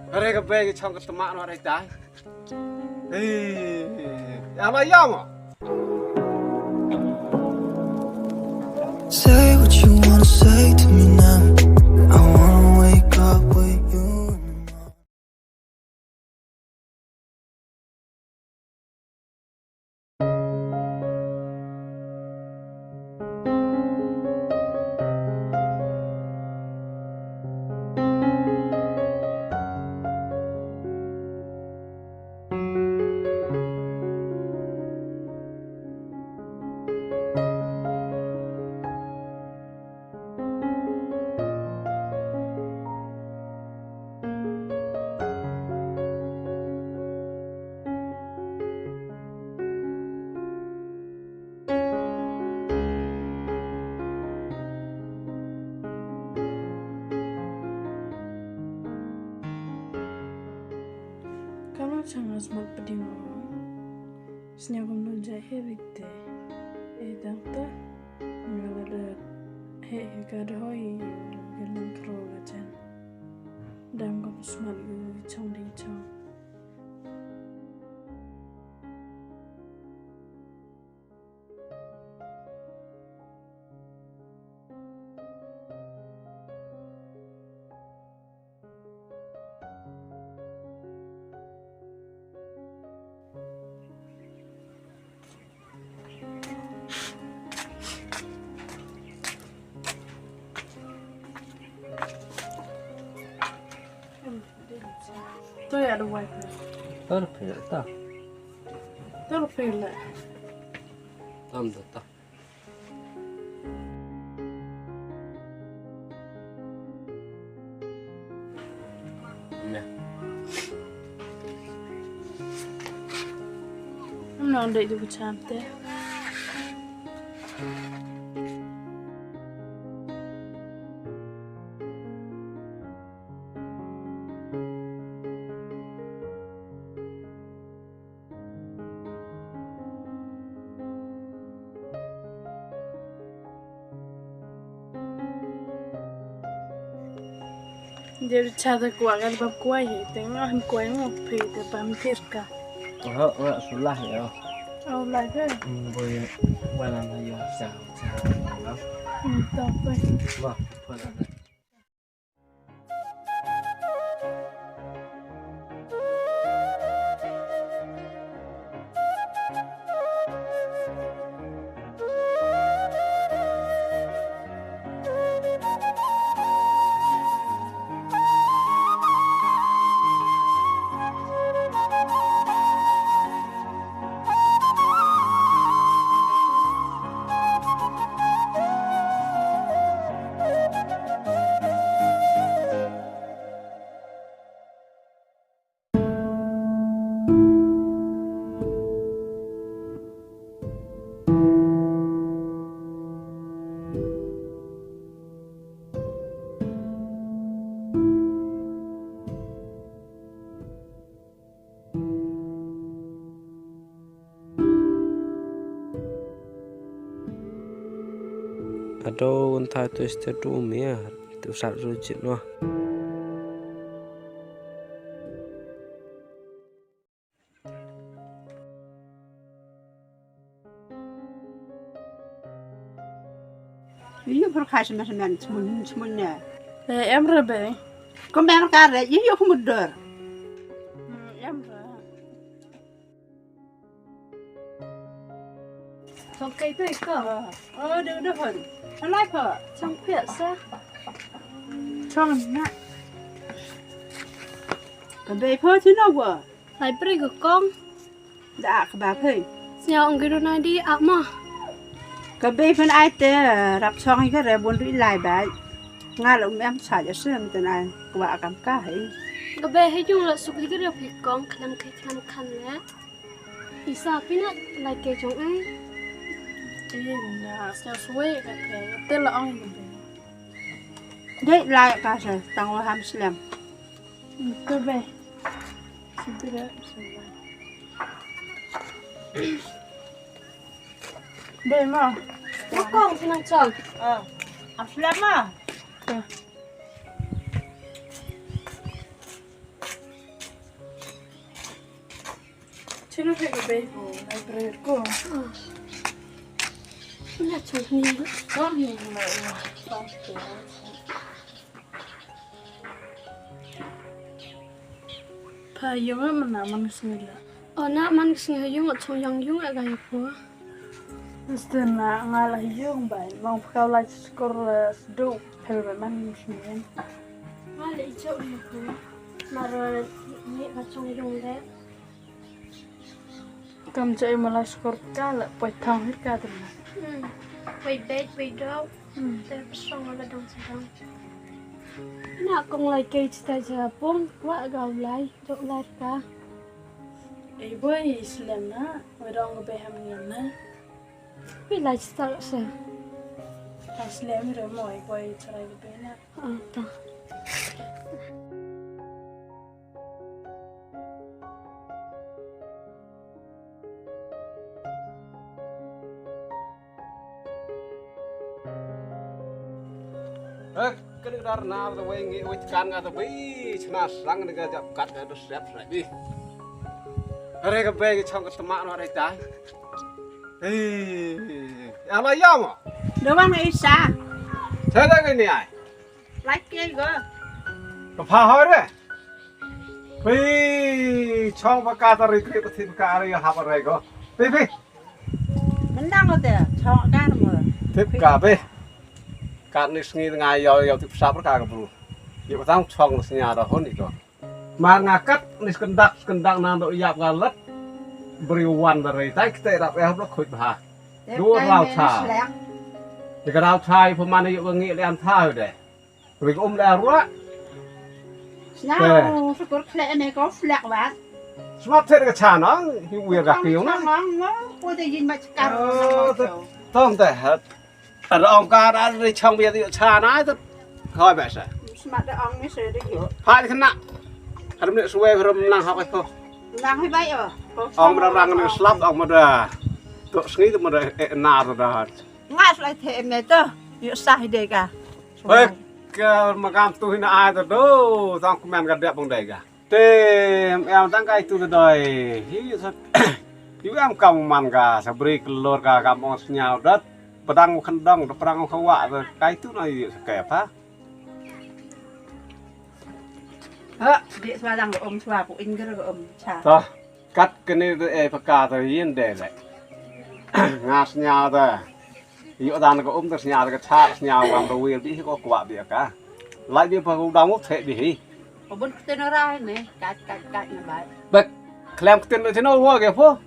Hari kebaik chong ketemak no hari dah. Apa ya mo? Say what you wanna say to me now. I wanna wake up with you. Kalau jangan smart pedih mau, senyum nunjuk hebite, dangta, ngalada, kada hoi, gelang keroga jan, dam kau smart chong di chong. Tôi ada wifi. Perfect tak. Terpilih. Am tak. Ya. Nanda itu cantik. Jadi cara kuagal bab kuai, tengah kuai ngopi di pampir ka. Oh, sulah ya. Oh lagi. Boleh, walang ayo sah. Tapi. Wah, boleh. Aduh, entah itu istirahat ya, itu saat rujit wah. Iya berkas macam semuanya. Em rebe. Kau memang karet, iya aku mundur. Em rebe. Sampai itu ikut. Oh, dah pun. Alai apa? Sampai sah. Chong nak. Kau bapa tu nak apa? Lai pergi ke kong. Dah kau bapa. Siapa orang kira nanti apa? Kau bapa ni ada rap chong ini kan rebun tu ilai baik. Ngal em saja sih macam ni. Kau akan kahai. Gabe hejung lah suka juga dia kong kalam kan le. Isa pina lai ke jong ai. Nah, saya suwe katanya. Telah orang ini. Dek layak kasih tanggal Hamslam. Gabe. Sudah. Bema. Kong senang cang. Hamslam ah. Xin nó phải cái bê hồ này bê cô. Nhà chồng nhiều. Có nhiều mà con của Phải dùng á mình nào mình xin là. Nãy mình xin dùng ở trong dùng dùng ở cái phố. Mesti na ngalah yung bay, mang kau lah skor do pelbe man muslimin. Mà lấy chỗ đi phố. Mà rồi nhẹ vào trong dùng đấy. Kam cai malah skor kala, pai thang hit ka tu. Quay bed quay đâu. Để xong là đông xong. Nãy con lại cây ta giờ bông quá gạo lại, chỗ lại cả. Ei boy Islam na, we dong be ham ngam na. Vì lại sao sao? Islam rồi moi boy trai be na. Ta. Cái đó nào tao quay nghĩ can ngã tao bị chna sang cái cái cắt cái đó xếp lại đi. Ở đây cái bê cái trong cái tấm nó đây trái. Ê, à mà yam à? Do bang Isa, Thế đây cái này. like kia go. Cái phá hỏi đấy. Bê trong cái cá tao cái thịt cá này hấp ở đây có. Bê bê. Mình đang ở đây, chọn cái mà. Thịt cá bê. Cá này sinh ngay giờ thịt sáp cá cái bự. Giờ tao chọn nó sinh nhà đó hơn đi rồi. Mà ngã cắt này kendak nang do yap galat beriwan dari tai kita rap ya blok khut bah dua rau cha di ka rau cha pemain yu ngi le an tha rồi de ri um le ru Nào, skor kle này có flek bát. smart the ka cha no yu wi ra kiu na Nó, cô ta nhìn mặt cam. tong te hat ar ong ka da ri chong bia ti cha na ta khoi ba sa Smart đã ông mới sửa được hiểu. phai khna harum ne suwe harum nang hok ai po Đang hay bay à? ong ra rang ne slap ong ma da to sngi ma da na da Ngã lại thêm này tơ, hiểu sai đây cả. Ê, cái mà cam tôi là ai rồi đâu, tao cũng mang cái đẹp bằng đây cả. Thế em tăng cái tôi đời, hiu em cầm màn cả, sắp bri lor cả cầm ông nhau đất, pedang khăn đông, pedang không vạ rồi, cái tôi này kẹp á. Địa xoa đang của ông xoa của anh cái của ông chả. Thôi, cắt cái này để phải cả rồi yên để lại, ngã nhau rồi. Yu dan ko tas nya ka cha nya wang ro wi bi ko kwa bi ka lai bi pa ko dang the bi Ở bên tên nó ra này, cắt nhà bài. bek klem tin thế nó wo ke pho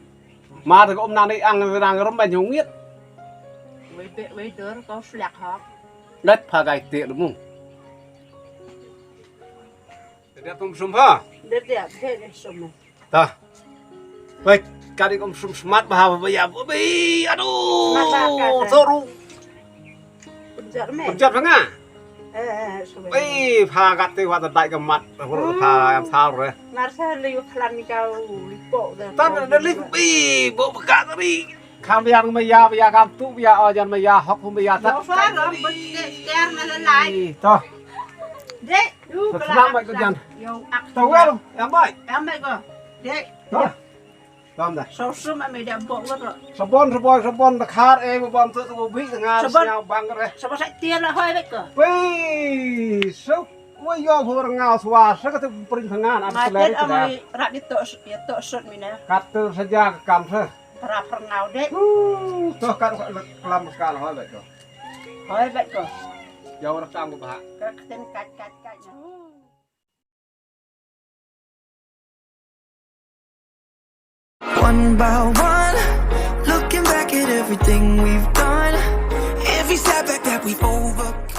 ma ta ko nan đi ăn đang rom ba nhung yết Với đứa có flek hot. đất pha gai te lu mung đẹp tum sum ha Đẹp đẹp thế đấy xong này. ta bek ka đi kom sum smart ba ba ya bi adu soru Giật mẹ. chặt phang à Xong bi pha gat te wa ta dai ka mat ko pha em sao rồi Mà sao liu khăn cao bộ rồi. ta nó li bi bo ka ta đi kham yang ma ya kam tu ya o jan ma ya hok hum ya ta Nó xóa rồi, bên đen nó lên lại. to Đấy, đu thật lắm vậy con dần Yo, ác. tao quen không em ơi Em mày cơ. Đấy. to làm đây Sao sớm mà mày đem bộ rồi. sabon ta khát em bom tự tự bị nga Sabon. nhau băng cái này Sao mà sẽ tiền là hơi đấy cơ. vì số quay do vừa ngào xóa sẽ có thể bring thằng nga ăn Mà cái tên ông này ấy rạc đi tổ sốt mình nè. cắt từ sân gia cầm thôi Rạc phần nào đấy. to cắt làm một cái là hỏi vậy rồi Hơi vậy cơ. giờ nó cam của bà Các tên cắt nha. One by one, looking back at everything we've done, every setback that we've overcome.